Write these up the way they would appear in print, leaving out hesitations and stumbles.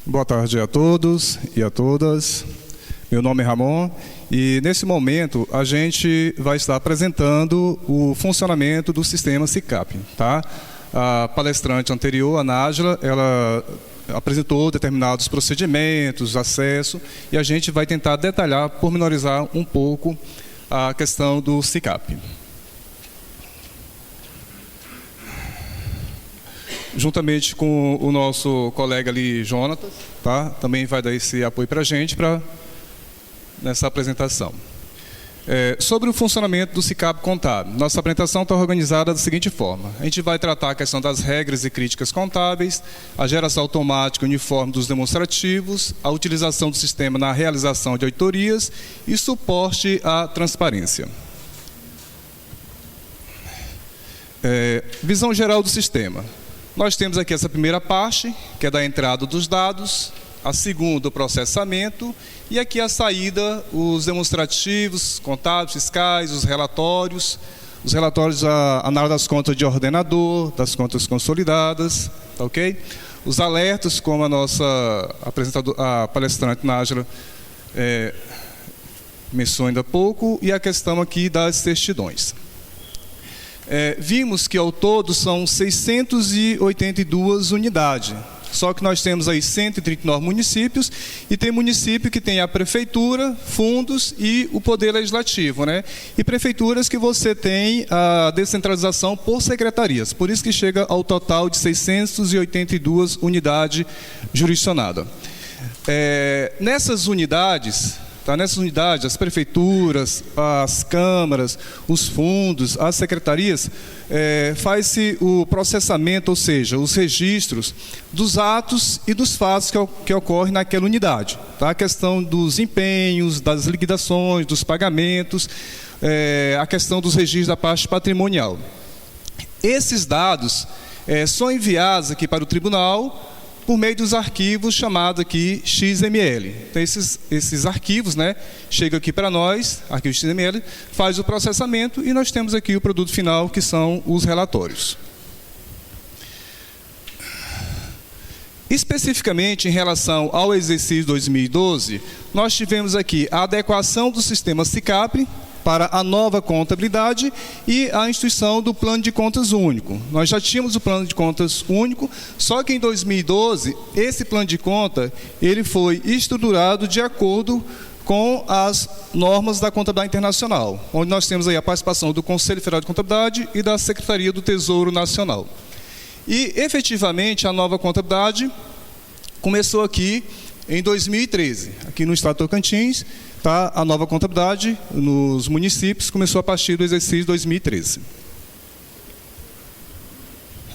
Boa tarde a todos e a todas. Meu nome é Ramon e, nesse momento, a gente vai estar apresentando o funcionamento do sistema SICAP. Tá? A palestrante anterior, a Nájila, ela apresentou determinados procedimentos, acesso, e a gente vai tentar detalhar, pormenorizar um pouco a questão do SICAP. Juntamente com o nosso colega ali, Jonatas, tá? Também vai dar esse apoio para a gente nessa apresentação. Sobre o funcionamento do SICAP contábil, nossa apresentação está organizada da seguinte forma. A gente vai tratar a questão das regras e críticas contábeis, a geração automática e uniforme dos demonstrativos, a utilização do sistema na realização de auditorias e suporte à transparência. Visão geral do sistema. Nós temos aqui essa primeira parte, que é da entrada dos dados, a segunda, o processamento, e aqui a saída, os demonstrativos, contábeis, fiscais, os relatórios a análise das contas de ordenador, das contas consolidadas, tá ok? Os alertas, como a nossa a palestrante Nájila mencionou ainda há pouco, e a questão aqui das certidões. Vimos que ao todo são 682 unidades, só que nós temos aí 139 municípios e tem município que tem a prefeitura, fundos e o poder legislativo, né? E prefeituras que você tem a descentralização por secretarias, por isso que chega ao total de 682 unidades jurisdicionadas. Nessas unidades, as prefeituras, as câmaras, os fundos, as secretarias, faz-se o processamento, ou seja, os registros dos atos e dos fatos que ocorrem naquela unidade. Tá? A questão dos empenhos, das liquidações, dos pagamentos, a questão dos registros da parte patrimonial. Esses dados são enviados aqui para o tribunal por meio dos arquivos chamados aqui XML. Então, esses arquivos, né, chegam aqui para nós, arquivo XML, faz o processamento e nós temos aqui o produto final, que são os relatórios. Especificamente em relação ao exercício 2012, nós tivemos aqui a adequação do sistema SICAP para a nova contabilidade e a instituição do plano de contas único. Nós já tínhamos o plano de contas único, só que em 2012, esse plano de conta ele foi estruturado de acordo com as normas da contabilidade internacional, onde nós temos aí a participação do Conselho Federal de Contabilidade e da Secretaria do Tesouro Nacional. E, efetivamente, a nova contabilidade começou aqui em 2013, aqui no estado de Tocantins. Tá? A nova contabilidade nos municípios começou a partir do exercício 2013.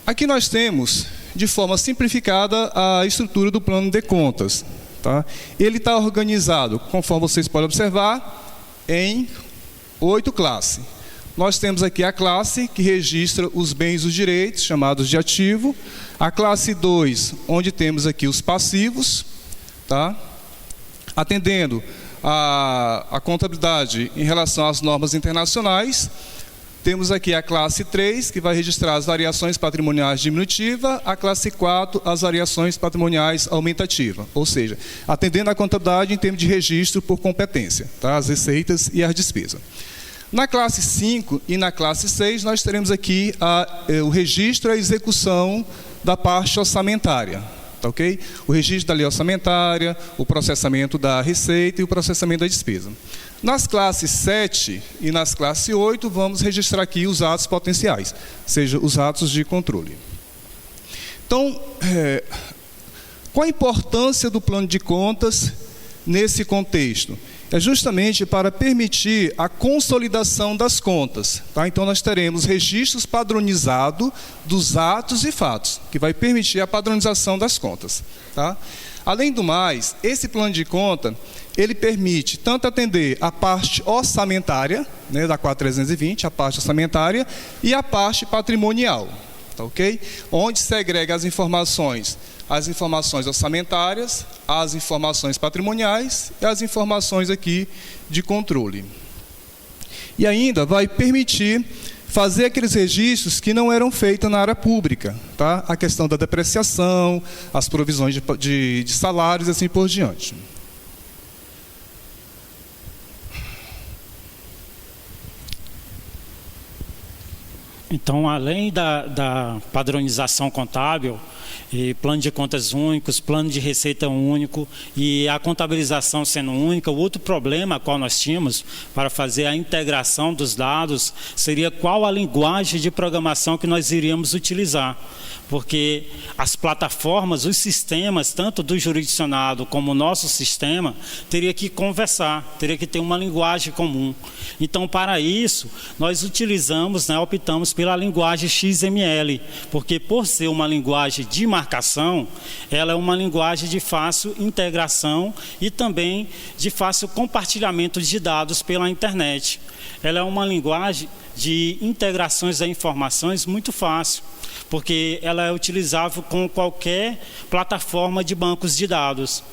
Aqui nós temos, de forma simplificada, a estrutura do plano de contas. Tá? Ele está organizado, conforme vocês podem observar, em 8 classes. Nós temos aqui a classe que registra os bens e os direitos, chamados de ativo. A classe 2, onde temos aqui os passivos, tá? Atendendo a contabilidade em relação às normas internacionais. Temos aqui a classe 3, que vai registrar as variações patrimoniais diminutivas, a classe 4, as variações patrimoniais aumentativas, ou seja, atendendo a contabilidade em termos de registro por competência, tá? As receitas e as despesas. Na classe 5 e na classe 6, nós teremos aqui o registro e a execução da parte orçamentária. Tá, okay? O registro da lei orçamentária, o processamento da receita e o processamento da despesa. Nas classes 7 e nas classes 8, vamos registrar aqui os atos potenciais, ou seja, os atos de controle. Então, qual a importância do plano de contas nesse contexto? É justamente para permitir a consolidação das contas. Tá? Então, nós teremos registros padronizados dos atos e fatos, que vai permitir a padronização das contas. Tá? Além do mais, esse plano de conta, ele permite tanto atender a parte orçamentária, né, da 4320, a parte orçamentária, e a parte patrimonial. Tá, ok? Onde segrega as informações orçamentárias, as informações patrimoniais e as informações aqui de controle. E ainda vai permitir fazer aqueles registros que não eram feitos na área pública, tá? A questão da depreciação, as provisões de salários e assim por diante. Então, além da padronização contábil, e plano de contas únicos, plano de receita único e a contabilização sendo única, o outro problema qual nós tínhamos para fazer a integração dos dados seria qual a linguagem de programação que nós iríamos utilizar. Porque as plataformas, os sistemas, tanto do jurisdicionado como o nosso sistema, teria que conversar, teria que ter uma linguagem comum. Então, para isso, nós utilizamos, né, optamos pela linguagem XML, porque por ser uma linguagem de marcação, ela é uma linguagem de fácil integração e também de fácil compartilhamento de dados pela internet. Ela é uma linguagem de integrações de informações muito fácil, porque ela é utilizável com qualquer plataforma de bancos de dados.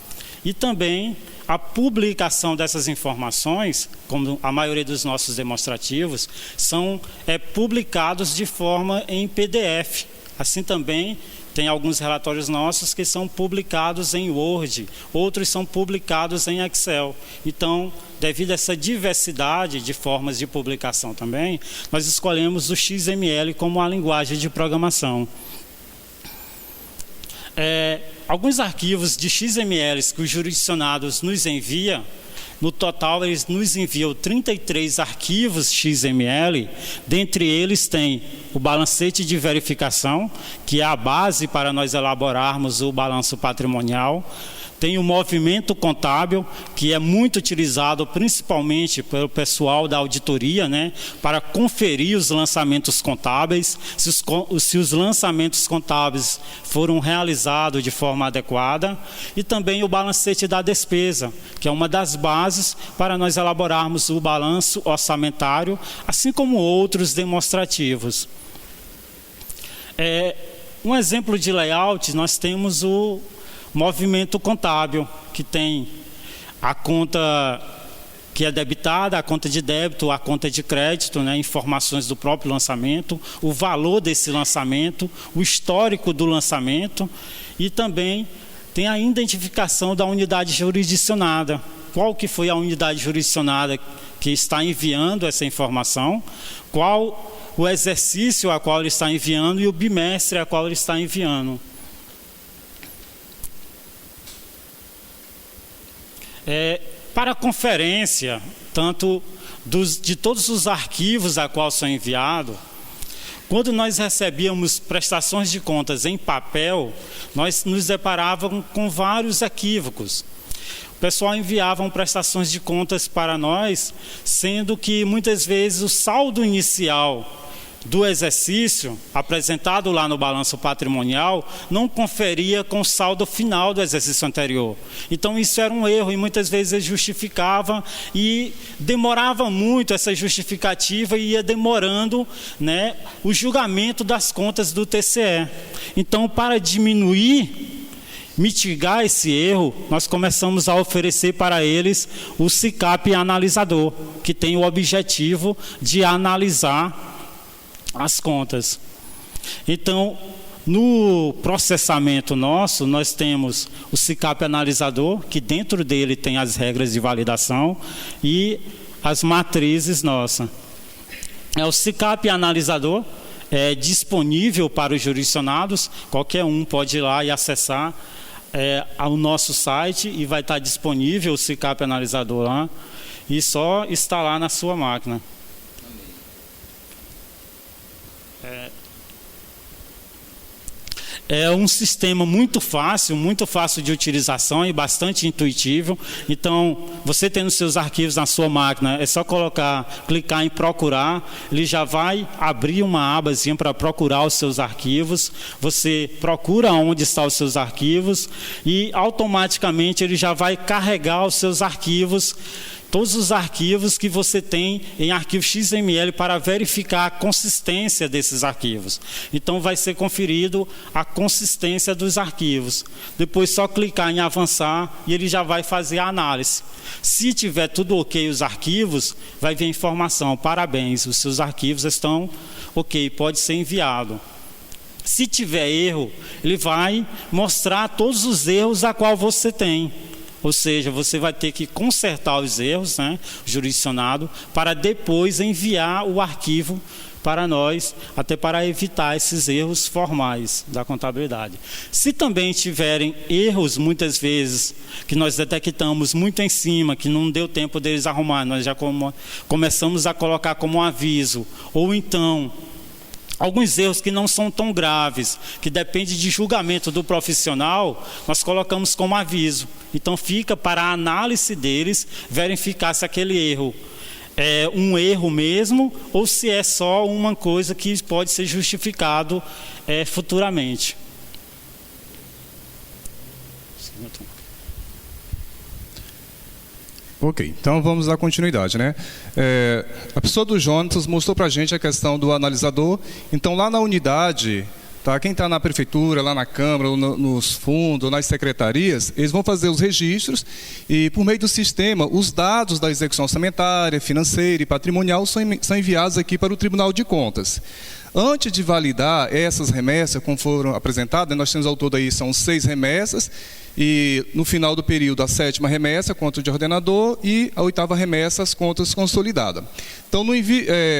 E também a publicação dessas informações, como a maioria dos nossos demonstrativos, são publicados de forma em PDF. Assim também tem alguns relatórios nossos que são publicados em Word, outros são publicados em Excel. Então, devido a essa diversidade de formas de publicação também, nós escolhemos o XML como a linguagem de programação. Alguns arquivos de XML que os jurisdicionados nos enviam, no total eles nos enviam 33 arquivos XML, dentre eles tem o balancete de verificação, que é a base para nós elaborarmos o balanço patrimonial. Tem o movimento contábil, que é muito utilizado principalmente pelo pessoal da auditoria, né, para conferir os lançamentos contábeis, se os lançamentos contábeis foram realizados de forma adequada. E também o balancete da despesa, que é uma das bases para nós elaborarmos o balanço orçamentário, assim como outros demonstrativos. Um exemplo de layout, nós temos o movimento contábil, que tem a conta que é debitada, a conta de débito, a conta de crédito, né, informações do próprio lançamento, o valor desse lançamento, o histórico do lançamento e também tem a identificação da unidade jurisdicionada. Qual que foi a unidade jurisdicionada que está enviando essa informação, qual o exercício a qual ele está enviando e o bimestre a qual ele está enviando. Para a conferência, tanto de todos os arquivos a qual são enviados, quando nós recebíamos prestações de contas em papel, nós nos deparávamos com vários equívocos. O pessoal enviava prestações de contas para nós, sendo que muitas vezes o saldo inicial do exercício, apresentado lá no balanço patrimonial, não conferia com o saldo final do exercício anterior. Então isso era um erro e muitas vezes justificava e demorava muito essa justificativa e ia demorando, né, o julgamento das contas do TCE. Então, para mitigar esse erro, nós começamos a oferecer para eles o SICAP analisador, que tem o objetivo de analisar as contas. Então, no processamento nosso, nós temos o SICAP analisador, que dentro dele tem as regras de validação e as matrizes nossas. O SICAP analisador é disponível para os jurisdicionados, qualquer um pode ir lá e acessar ao nosso site e vai estar disponível o SICAP analisador lá e só instalar na sua máquina. É um sistema muito fácil de utilização e bastante intuitivo. Então, você tendo seus arquivos na sua máquina, é só clicar em procurar, ele já vai abrir uma abazinha para procurar os seus arquivos. Você procura onde estão os seus arquivos e automaticamente ele já vai carregar os seus arquivos, todos os arquivos que você tem em arquivo XML, para verificar a consistência desses arquivos. Então vai ser conferido a consistência dos arquivos. Depois só clicar em avançar e ele já vai fazer a análise. Se tiver tudo ok os arquivos, vai vir a informação: parabéns, os seus arquivos estão ok, pode ser enviado. Se tiver erro, ele vai mostrar todos os erros a qual você tem. Ou seja, você vai ter que consertar os erros, né, jurisdicionado, para depois enviar o arquivo para nós, até para evitar esses erros formais da contabilidade. Se também tiverem erros, muitas vezes, que nós detectamos muito em cima, que não deu tempo deles arrumar, nós já começamos a colocar como um aviso, ou então alguns erros que não são tão graves, que depende de julgamento do profissional, nós colocamos como aviso. Então fica para a análise deles verificar se aquele erro é um erro mesmo ou se é só uma coisa que pode ser justificado futuramente. Ok, então vamos dar continuidade, né? A pessoa do Jonatas mostrou para a gente a questão do analisador. Então, lá na unidade, tá? Quem está na prefeitura, lá na Câmara, ou nos fundos, ou nas secretarias, eles vão fazer os registros e, por meio do sistema, os dados da execução orçamentária, financeira e patrimonial são enviados aqui para o Tribunal de Contas. Antes de validar essas remessas, como foram apresentadas, nós temos ao todo aí, são 6 remessas, e no final do período a 7ª remessa, conta de ordenador, e a 8ª remessa, as contas consolidadas. Então,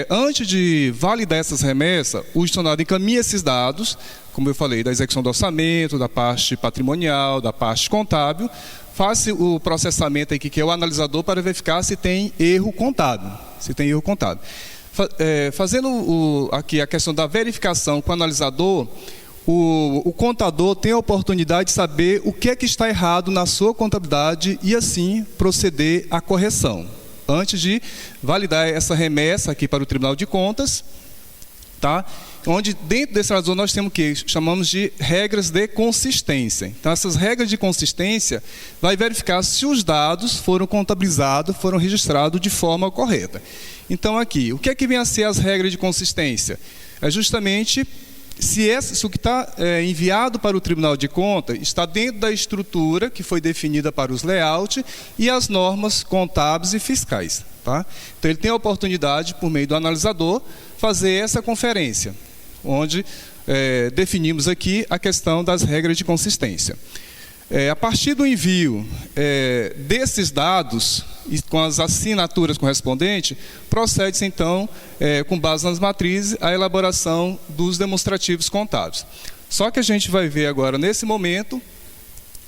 antes de validar essas remessas, o gestionário encaminha esses dados, como eu falei, da execução do orçamento, da parte patrimonial, da parte contábil, faz o processamento aqui, que é o analisador, para verificar se tem erro contábil. Fazendo aqui a questão da verificação com o analisador, o contador tem a oportunidade de saber o que é que está errado na sua contabilidade e, assim, proceder à correção, antes de validar essa remessa aqui para o Tribunal de Contas, tá? Onde, dentro desse analisador, nós temos o que chamamos de regras de consistência. Então, essas regras de consistência vai verificar se os dados foram contabilizados, foram registrados de forma correta. Então, aqui, o que é que vem a ser as regras de consistência? É justamente se o que está enviado para o Tribunal de Contas está dentro da estrutura que foi definida para os layouts e as normas contábeis e fiscais. Tá? Então, ele tem a oportunidade, por meio do analisador, fazer essa conferência, onde definimos aqui a questão das regras de consistência. A partir do envio desses dados, e com as assinaturas correspondentes, procede-se então, com base nas matrizes, a elaboração dos demonstrativos contábeis. Só que a gente vai ver agora, nesse momento,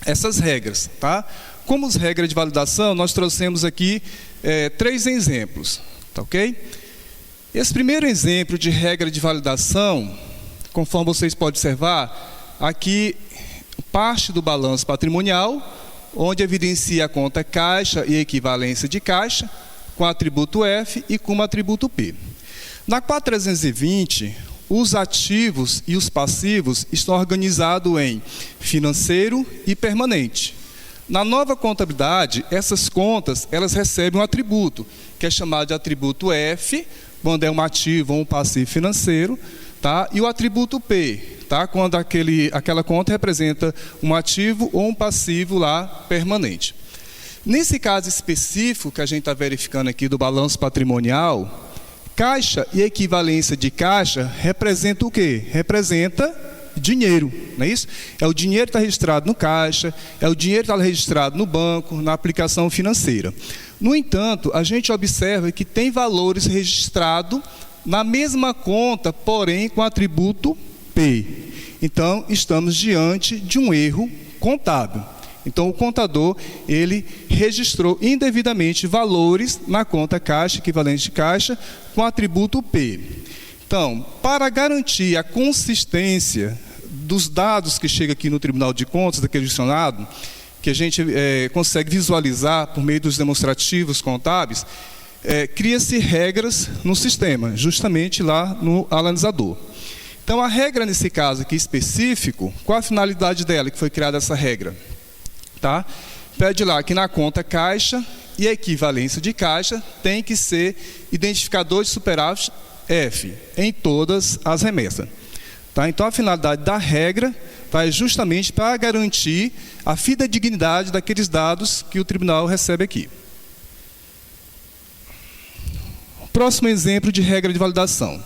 essas regras. Tá? Como as regras de validação, nós trouxemos aqui 3 exemplos. Tá, ok? Esse primeiro exemplo de regra de validação, conforme vocês podem observar, aqui parte do balanço patrimonial, onde evidencia a conta caixa e equivalência de caixa, com atributo F e com atributo P. Na 4320, os ativos e os passivos estão organizados em financeiro e permanente. Na nova contabilidade, essas contas elas recebem um atributo, que é chamado de atributo F, quando é um ativo ou um passivo financeiro, tá? E o atributo P, tá? Quando aquela conta representa um ativo ou um passivo lá permanente. Nesse caso específico que a gente está verificando aqui do balanço patrimonial, caixa e equivalência de caixa representa o quê? Representa dinheiro, não é isso? É o dinheiro que está registrado no caixa, é o dinheiro que está registrado no banco, na aplicação financeira. No entanto, a gente observa que tem valores registrados na mesma conta, porém com atributo P. Então, estamos diante de um erro contábil. Então, o contador, ele registrou indevidamente valores na conta caixa, equivalente de caixa, com atributo P. Então, para garantir a consistência dos dados que chegam aqui no Tribunal de Contas, daquele dicionário, que a gente consegue visualizar por meio dos demonstrativos contábeis, cria-se regras no sistema, justamente lá no analisador. Então, a regra nesse caso aqui específico, qual a finalidade dela que foi criada essa regra? Tá? Pede lá que na conta caixa e a equivalência de caixa tem que ser identificador de superávit F em todas as remessas. Tá? Então, a finalidade da regra é justamente para garantir a fidedignidade daqueles dados que o tribunal recebe aqui. Próximo exemplo de regra de validação.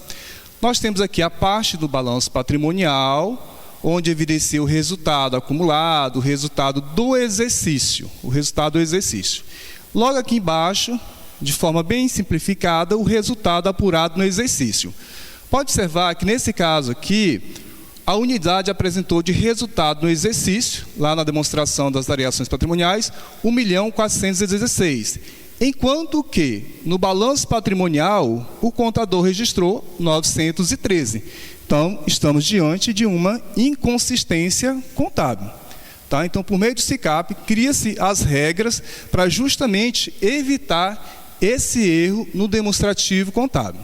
Nós temos aqui a parte do balanço patrimonial, onde evidencia o resultado acumulado, o resultado do exercício. Logo aqui embaixo, de forma bem simplificada, o resultado apurado no exercício. Pode observar que, nesse caso aqui, a unidade apresentou de resultado no exercício, lá na demonstração das variações patrimoniais, 1.416.000. Enquanto que, no balanço patrimonial, o contador registrou 913. Então, estamos diante de uma inconsistência contábil. Tá? Então, por meio do SICAP, cria-se as regras para justamente evitar esse erro no demonstrativo contábil.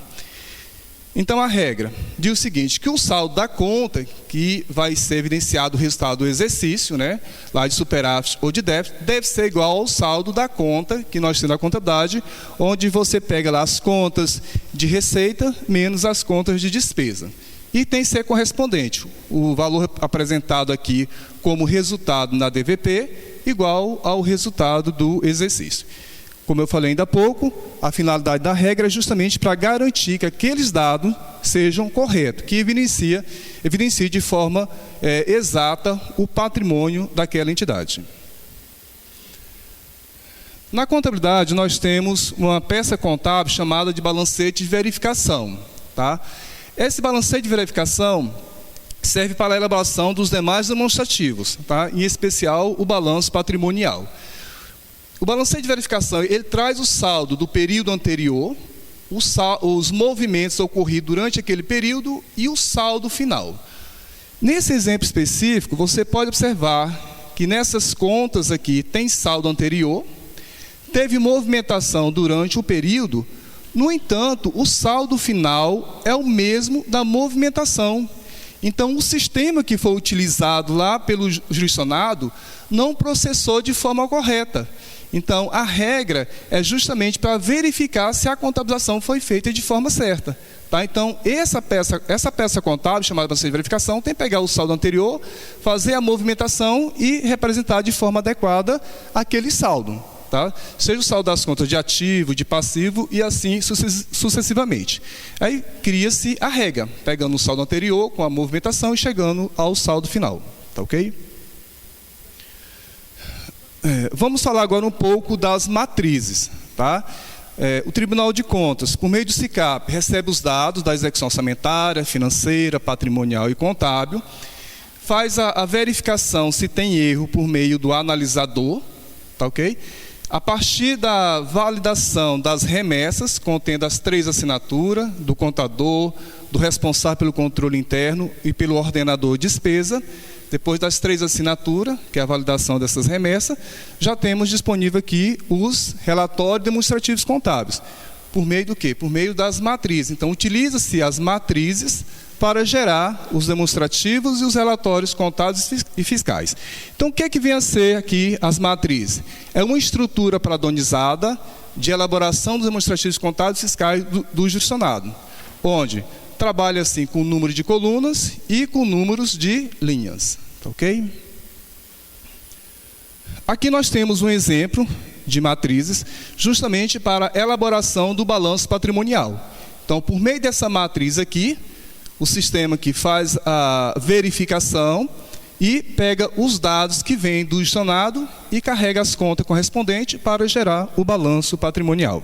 Então, a regra diz o seguinte, que o saldo da conta, que vai ser evidenciado o resultado do exercício, né, lá de superávit ou de déficit, deve ser igual ao saldo da conta, que nós temos na contabilidade, onde você pega lá as contas de receita menos as contas de despesa. E tem que ser correspondente. O valor apresentado aqui como resultado na DVP, igual ao resultado do exercício. Como eu falei ainda há pouco, a finalidade da regra é justamente para garantir que aqueles dados sejam corretos, que evidencie de forma exata o patrimônio daquela entidade. Na contabilidade, nós temos uma peça contábil chamada de balancete de verificação. Tá? Esse balancete de verificação serve para a elaboração dos demais demonstrativos, tá? Em especial o balanço patrimonial. O balancete de verificação, ele traz o saldo do período anterior, os movimentos ocorridos durante aquele período e o saldo final. Nesse exemplo específico, você pode observar que nessas contas aqui tem saldo anterior, teve movimentação durante o período, no entanto, o saldo final é o mesmo da movimentação. Então, o sistema que foi utilizado lá pelo jurisdicionado não processou de forma correta. Então, a regra é justamente para verificar se a contabilização foi feita de forma certa. Tá? Então, essa peça contábil, chamada balancete de verificação, tem que pegar o saldo anterior, fazer a movimentação e representar de forma adequada aquele saldo. Tá? Seja o saldo das contas de ativo, de passivo e assim sucessivamente. Aí cria-se a regra, pegando o saldo anterior com a movimentação e chegando ao saldo final. Tá ok? Vamos falar agora um pouco das matrizes. Tá? O Tribunal de Contas, por meio do SICAP, recebe os dados da execução orçamentária, financeira, patrimonial e contábil, faz a verificação se tem erro por meio do analisador, tá ok? A partir da validação das remessas, contendo as 3 assinaturas, do contador, do responsável pelo controle interno e pelo ordenador de despesa, depois das 3 assinaturas, que é a validação dessas remessas, já temos disponível aqui os relatórios demonstrativos contábeis. Por meio do quê? Por meio das matrizes. Então, utiliza-se as matrizes para gerar os demonstrativos e os relatórios contábeis e fiscais. Então, o que é que vem a ser aqui as matrizes? É uma estrutura padronizada de elaboração dos demonstrativos contábeis e fiscais do jurisdicionado, onde trabalha assim com o número de colunas e com números de linhas. Tá ok? Aqui nós temos um exemplo de matrizes, justamente para a elaboração do balanço patrimonial. Então, por meio dessa matriz aqui, o sistema que faz a verificação e pega os dados que vêm do jurisdicionado e carrega as contas correspondentes para gerar o balanço patrimonial.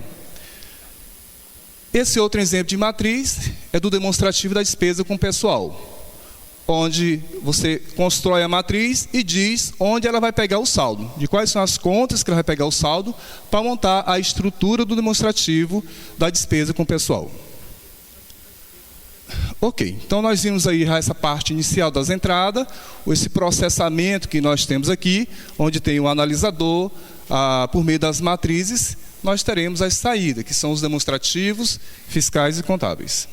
Esse outro exemplo de matriz é do demonstrativo da despesa com pessoal, onde você constrói a matriz e diz onde ela vai pegar o saldo, de quais são as contas que ela vai pegar o saldo, para montar a estrutura do demonstrativo da despesa com pessoal. Ok, então nós vimos aí essa parte inicial das entradas, esse processamento que nós temos aqui, onde tem o analisador, por meio das matrizes, nós teremos as saídas, que são os demonstrativos, fiscais e contábeis.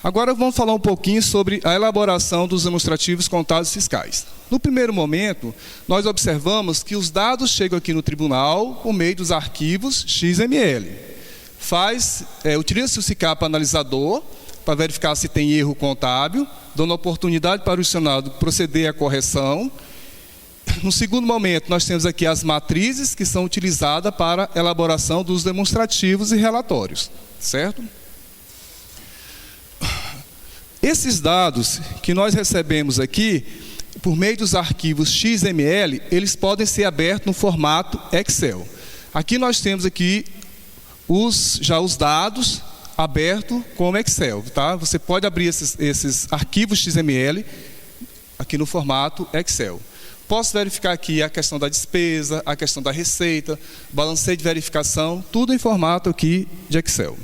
Agora vamos falar um pouquinho sobre a elaboração dos demonstrativos contábeis e fiscais. No primeiro momento, nós observamos que os dados chegam aqui no tribunal por meio dos arquivos XML. Utiliza-se o SICAP analisador para verificar se tem erro contábil, dando oportunidade para o Senado proceder à correção. No segundo momento, nós temos aqui as matrizes que são utilizadas para a elaboração dos demonstrativos e relatórios, certo? Esses dados que nós recebemos aqui, por meio dos arquivos XML, eles podem ser abertos no formato Excel. Aqui nós temos aqui já os dados abertos como Excel, tá? Você pode abrir esses arquivos XML aqui no formato Excel. Posso verificar aqui a questão da despesa, a questão da receita, balanceio de verificação, tudo em formato aqui de Excel.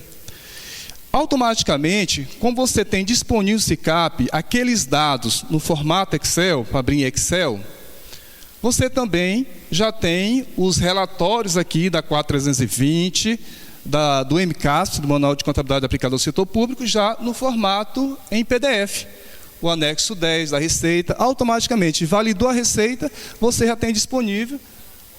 Automaticamente, como você tem disponível o SICAP, aqueles dados no formato Excel, para abrir em Excel, você também já tem os relatórios aqui da 4320, do MCASP, do Manual de Contabilidade Aplicada ao Setor Público, já no formato em PDF. O anexo 10 da Receita, automaticamente validou a Receita, você já tem disponível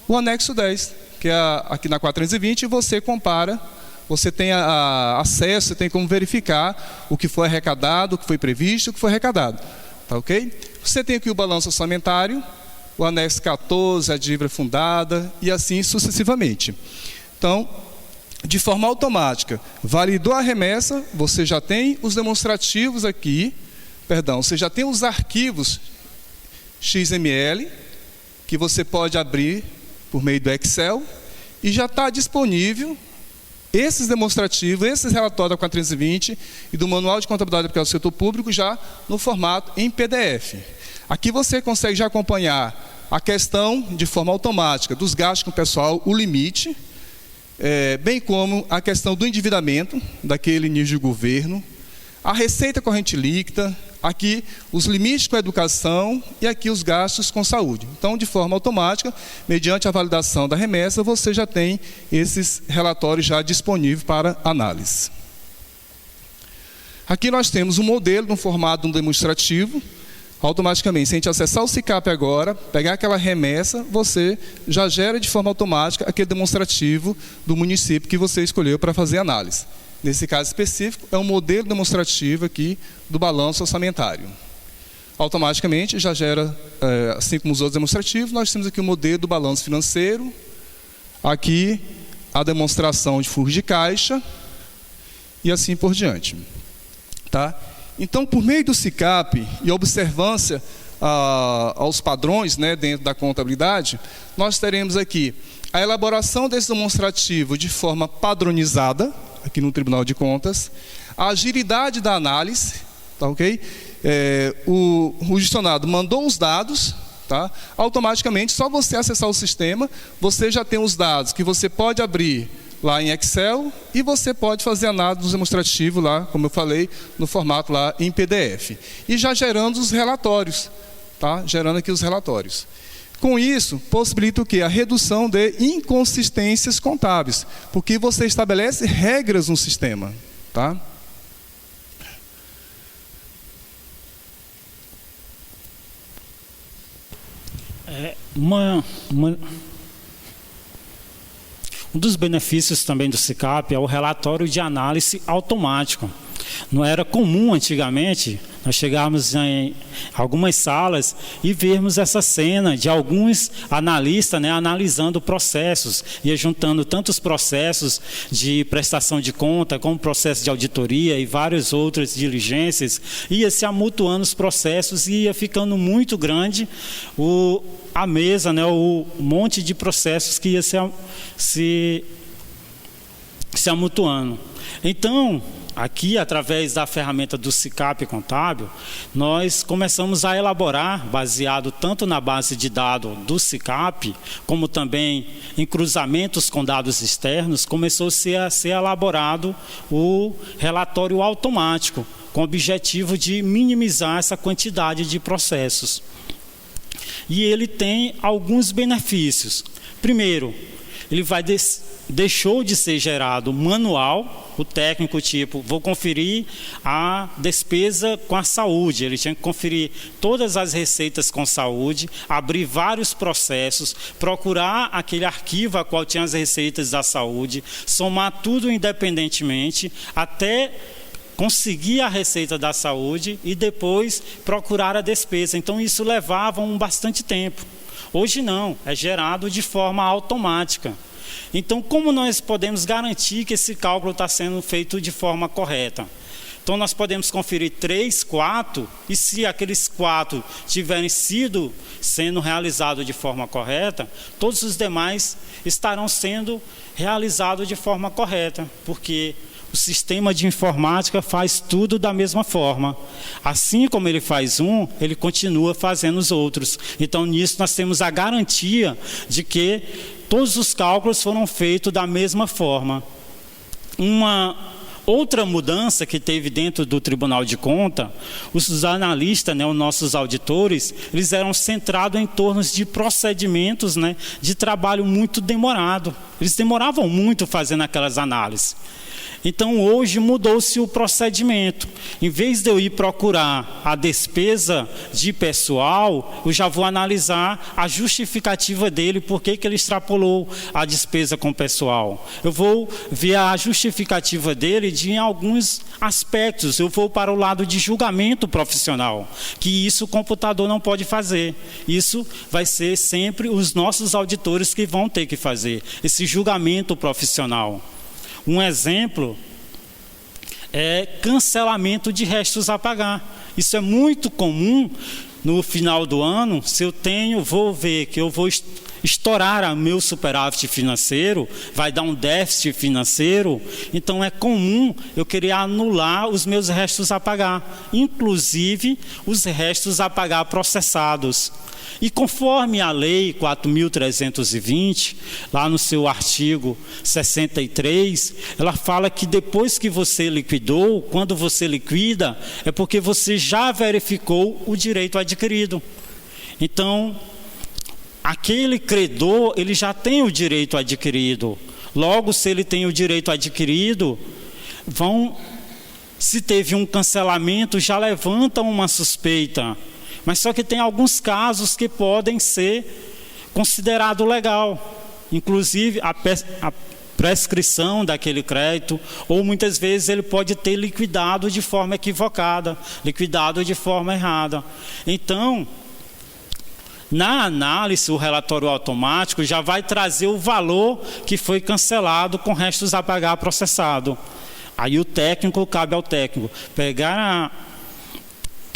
o anexo 10, que é aqui na 4320, você compara, você tem acesso, você tem como verificar o que foi arrecadado, o que foi previsto, o que foi arrecadado. Tá ok? Você tem aqui o balanço orçamentário, o anexo 14, a dívida fundada, e assim sucessivamente. Então, de forma automática, validou a remessa, você já tem os demonstrativos aqui, você já tem os arquivos XML, que você pode abrir por meio do Excel, e já está disponível esses demonstrativos, esses relatórios da 4320 e do Manual de Contabilidade Aplicada ao Setor Público já no formato em PDF. Aqui você consegue já acompanhar a questão de forma automática dos gastos com o pessoal, o limite, bem como a questão do endividamento daquele nível de governo, a receita corrente líquida, aqui os limites com a educação e aqui os gastos com saúde. Então, de forma automática, mediante a validação da remessa, você já tem esses relatórios já disponíveis para análise. Aqui nós temos um modelo no formato de um demonstrativo. Automaticamente, se a gente acessar o SICAP agora, pegar aquela remessa, você já gera de forma automática aquele demonstrativo do município que você escolheu para fazer análise. Nesse caso específico, é um modelo demonstrativo aqui do balanço orçamentário. Automaticamente, já gera, assim como os outros demonstrativos, nós temos aqui o modelo do balanço financeiro, aqui a demonstração de fluxo de caixa, e assim por diante. Tá? Então, por meio do SICAP e observância aos padrões, né, dentro da contabilidade, nós teremos aqui a elaboração desse demonstrativo de forma padronizada, aqui no Tribunal de Contas, a agilidade da análise, tá ok? O gestionado mandou os dados, tá? Automaticamente, só você acessar o sistema, você já tem os dados que você pode abrir lá em Excel e você pode fazer análise do demonstrativo lá, como eu falei, no formato lá em PDF. E já gerando os relatórios, tá? Gerando aqui os relatórios. Com isso, possibilita o quê? A redução de inconsistências contábeis, porque você estabelece regras no sistema, tá? Um dos benefícios também do SICAP é o relatório de análise automático. Não era comum antigamente nós chegarmos em algumas salas e vermos essa cena de alguns analistas, né, analisando processos, ia juntando tantos processos de prestação de conta, como processo de auditoria e várias outras diligências, ia se amontoando os processos e ia ficando muito grande a mesa, né, o monte de processos que ia se amontoando. Então, aqui, através da ferramenta do SICAP Contábil, nós começamos a elaborar, baseado tanto na base de dados do SICAP, como também em cruzamentos com dados externos, começou-se a ser elaborado o relatório automático, com o objetivo de minimizar essa quantidade de processos. E ele tem alguns benefícios. Primeiro, ele deixou de ser gerado manual, o técnico tipo, vou conferir a despesa com a saúde, ele tinha que conferir todas as receitas com saúde, abrir vários processos, procurar aquele arquivo a qual tinha as receitas da saúde, somar tudo independentemente, até conseguir a receita da saúde e depois procurar a despesa. Então isso levava bastante tempo. Hoje não, é gerado de forma automática. Então, como nós podemos garantir que esse cálculo está sendo feito de forma correta? Então, nós podemos conferir 3, 4, e se aqueles 4 tiverem sendo realizados de forma correta, todos os demais estarão sendo realizados de forma correta, porque o sistema de informática faz tudo da mesma forma. Assim como ele faz ele continua fazendo os outros. Então, nisso, nós temos a garantia de que todos os cálculos foram feitos da mesma forma. Uma outra mudança que teve dentro do Tribunal de Contas, os analistas, os nossos auditores, eles eram centrados em torno de procedimentos, de trabalho muito demorado. Eles demoravam muito fazendo aquelas análises. Então, hoje mudou-se o procedimento. Em vez de eu ir procurar a despesa de pessoal, eu já vou analisar a justificativa dele, por que ele extrapolou a despesa com pessoal. Eu vou ver a justificativa dele em alguns aspectos. Eu vou para o lado de julgamento profissional, que isso o computador não pode fazer. Isso vai ser sempre os nossos auditores que vão ter que fazer, esse julgamento profissional. Um exemplo é cancelamento de restos a pagar. Isso é muito comum no final do ano. Se eu vou ver que eu vou estourar o meu superávit financeiro, vai dar um déficit financeiro, então é comum eu querer anular os meus restos a pagar, inclusive os restos a pagar processados. E conforme a Lei 4.320, lá no seu artigo 63, ela fala que depois que você liquidou, quando você liquida, é porque você já verificou o direito adquirido. Então, aquele credor, ele já tem o direito adquirido. Logo, se ele tem o direito adquirido, se teve um cancelamento, já levanta uma suspeita. Mas só que tem alguns casos que podem ser considerados legal. Inclusive, a prescrição daquele crédito, ou muitas vezes ele pode ter liquidado de forma equivocada, liquidado de forma errada. Então, na análise, o relatório automático já vai trazer o valor que foi cancelado com restos a pagar processado. Aí cabe ao técnico pegar a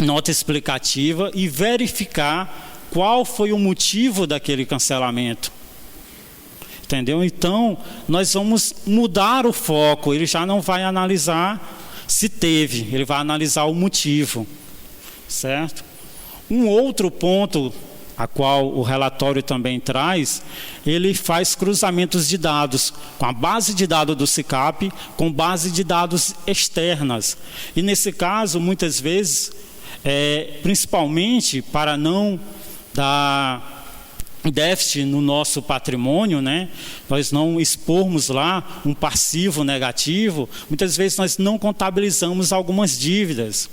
nota explicativa e verificar qual foi o motivo daquele cancelamento. Entendeu? Então, nós vamos mudar o foco. Ele já não vai analisar se teve, ele vai analisar o motivo. Certo? Um outro ponto a qual o relatório também traz, ele faz cruzamentos de dados com a base de dados do SICAP, com base de dados externas. E nesse caso, muitas vezes, principalmente para não dar déficit no nosso patrimônio, nós não expormos lá um passivo negativo, muitas vezes nós não contabilizamos algumas dívidas.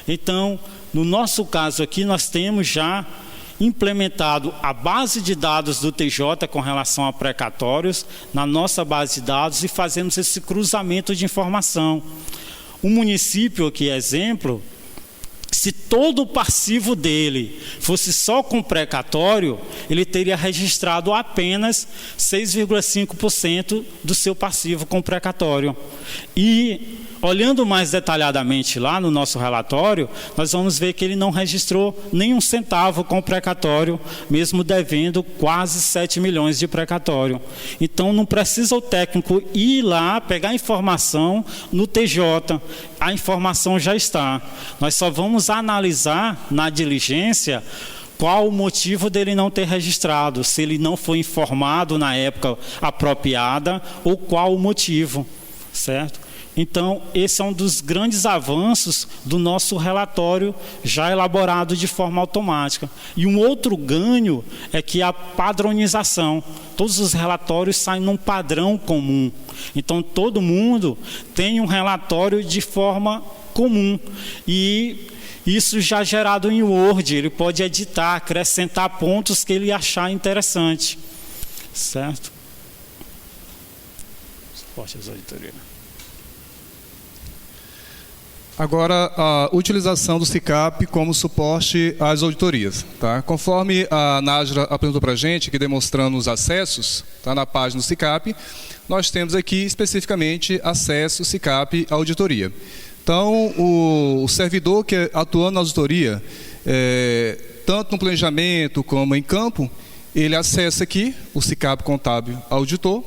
Então, no nosso caso aqui, nós temos já implementado a base de dados do TJ com relação a precatórios na nossa base de dados e fazemos esse cruzamento de informação. Um município aqui, exemplo, se todo o passivo dele fosse só com precatório, ele teria registrado apenas 6,5% do seu passivo com precatório. E olhando mais detalhadamente lá no nosso relatório, nós vamos ver que ele não registrou nem um centavo com precatório, mesmo devendo quase 7 milhões de precatório. Então, não precisa o técnico ir lá, pegar informação no TJ, a informação já está. Nós só vamos analisar na diligência qual o motivo dele não ter registrado, se ele não foi informado na época apropriada ou qual o motivo, certo? Então, esse é um dos grandes avanços do nosso relatório já elaborado de forma automática. E um outro ganho é que a padronização. Todos os relatórios saem num padrão comum. Então, todo mundo tem um relatório de forma comum. E isso já gerado em Word, ele pode editar, acrescentar pontos que ele achar interessante. Certo? Suporte às auditorias. Agora, a utilização do SICAP como suporte às auditorias. Tá? Conforme a Nájila apresentou para a gente, aqui demonstrando os acessos, tá, na página do SICAP, nós temos aqui especificamente acesso SICAP à auditoria. Então, o servidor que atuando na auditoria, tanto no planejamento como em campo, ele acessa aqui o SICAP Contábil Auditor.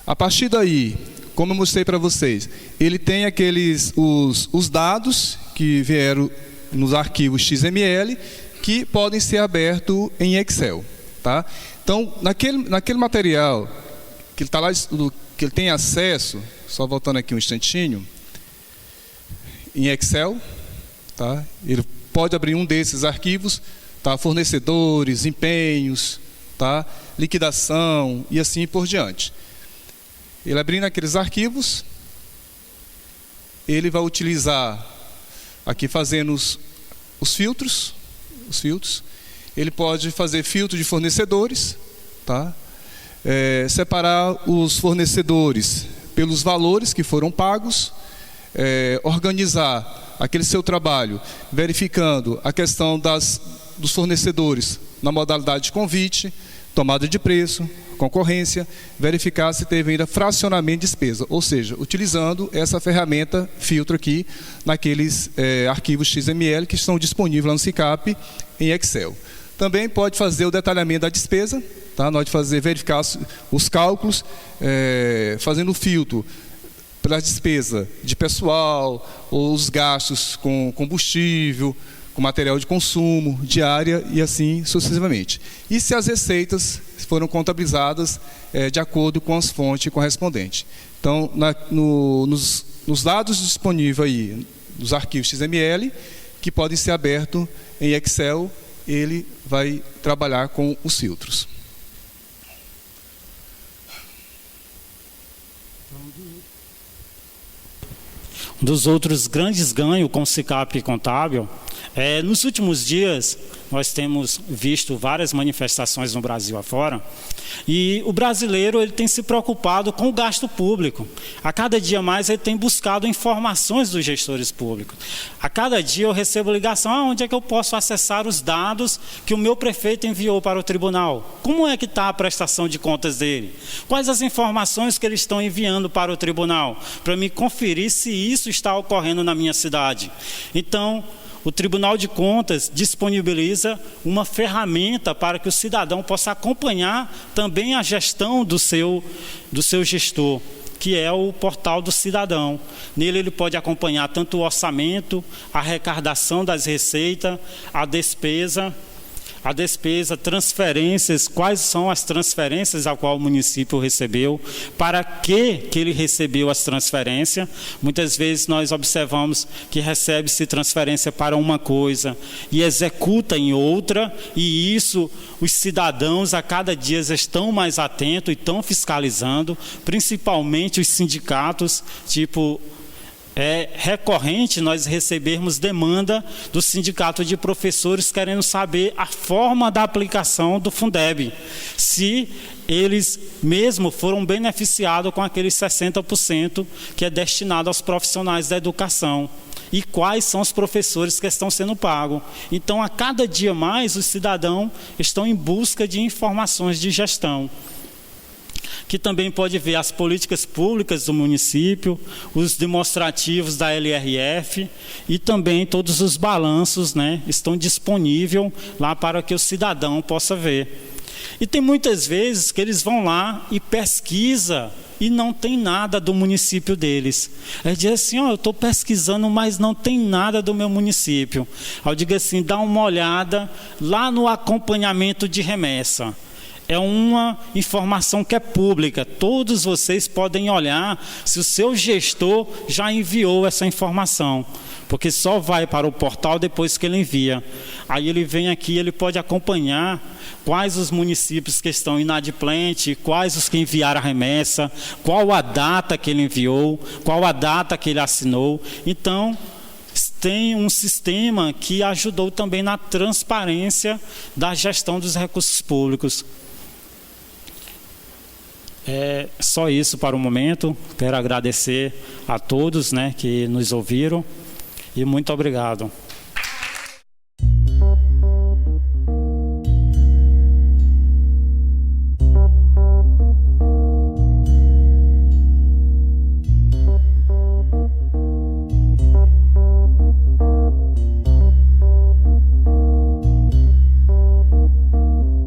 A partir daí, como eu mostrei para vocês, ele tem os dados que vieram nos arquivos XML que podem ser abertos em Excel. Tá? Então, naquele material que ele tá lá, que ele tem acesso, só voltando aqui um instantinho, em Excel, tá? Ele pode abrir um desses arquivos, tá? Fornecedores, empenhos, tá? Liquidação e assim por diante. Ele abrindo aqueles arquivos, ele vai utilizar, aqui fazendo os filtros, ele pode fazer filtro de fornecedores, tá? Separar os fornecedores pelos valores que foram pagos, organizar aquele seu trabalho, verificando a questão dos fornecedores na modalidade de convite, tomada de preço, concorrência, verificar se teve ainda fracionamento de despesa, ou seja, utilizando essa ferramenta filtro aqui naqueles arquivos XML que estão disponíveis lá no SICAP em Excel. Também pode fazer o detalhamento da despesa, tá? Nós verificar os cálculos, fazendo o filtro pela despesa de pessoal, ou os gastos com combustível, com material de consumo, diária e assim sucessivamente. E se as receitas foram contabilizadas de acordo com as fontes correspondentes. Então, nos dados disponíveis aí, dos arquivos XML, que podem ser abertos em Excel, ele vai trabalhar com os filtros. Um dos outros grandes ganhos com o SICAP Contábil, nos últimos dias nós temos visto várias manifestações no Brasil afora, e o brasileiro ele tem se preocupado com o gasto público. A cada dia mais ele tem buscado informações dos gestores públicos. A cada dia eu recebo ligação, onde é que eu posso acessar os dados que o meu prefeito enviou para o tribunal? Como é que está a prestação de contas dele? Quais as informações que eles estão enviando para o tribunal? Para me conferir se isso está ocorrendo na minha cidade. Então, o Tribunal de Contas disponibiliza uma ferramenta para que o cidadão possa acompanhar também a gestão do seu gestor, que é o portal do cidadão. Nele ele pode acompanhar tanto o orçamento, a arrecadação das receitas, a despesa, transferências, quais são as transferências a qual o município recebeu, para que ele recebeu as transferências. Muitas vezes nós observamos que recebe-se transferência para uma coisa e executa em outra, e isso os cidadãos a cada dia estão mais atentos e estão fiscalizando, principalmente os sindicatos, é recorrente nós recebermos demanda do sindicato de professores querendo saber a forma da aplicação do Fundeb, se eles mesmo foram beneficiados com aqueles 60% que é destinado aos profissionais da educação, e quais são os professores que estão sendo pagos. Então, a cada dia mais, os cidadãos estão em busca de informações de gestão, que também pode ver as políticas públicas do município, os demonstrativos da LRF e também todos os balanços, né, estão disponíveis lá para que o cidadão possa ver. E tem muitas vezes que eles vão lá e pesquisam e não tem nada do município deles. Aí diz assim, eu estou pesquisando, mas não tem nada do meu município. Aí eu digo assim, dá uma olhada lá no acompanhamento de remessa. É uma informação que é pública, todos vocês podem olhar se o seu gestor já enviou essa informação, porque só vai para o portal depois que ele envia. Aí ele vem aqui, ele pode acompanhar quais os municípios que estão inadimplentes, quais os que enviaram a remessa, qual a data que ele enviou, qual a data que ele assinou. Então, tem um sistema que ajudou também na transparência da gestão dos recursos públicos. É só isso para o momento. Quero agradecer a todos, né, que nos ouviram e muito obrigado.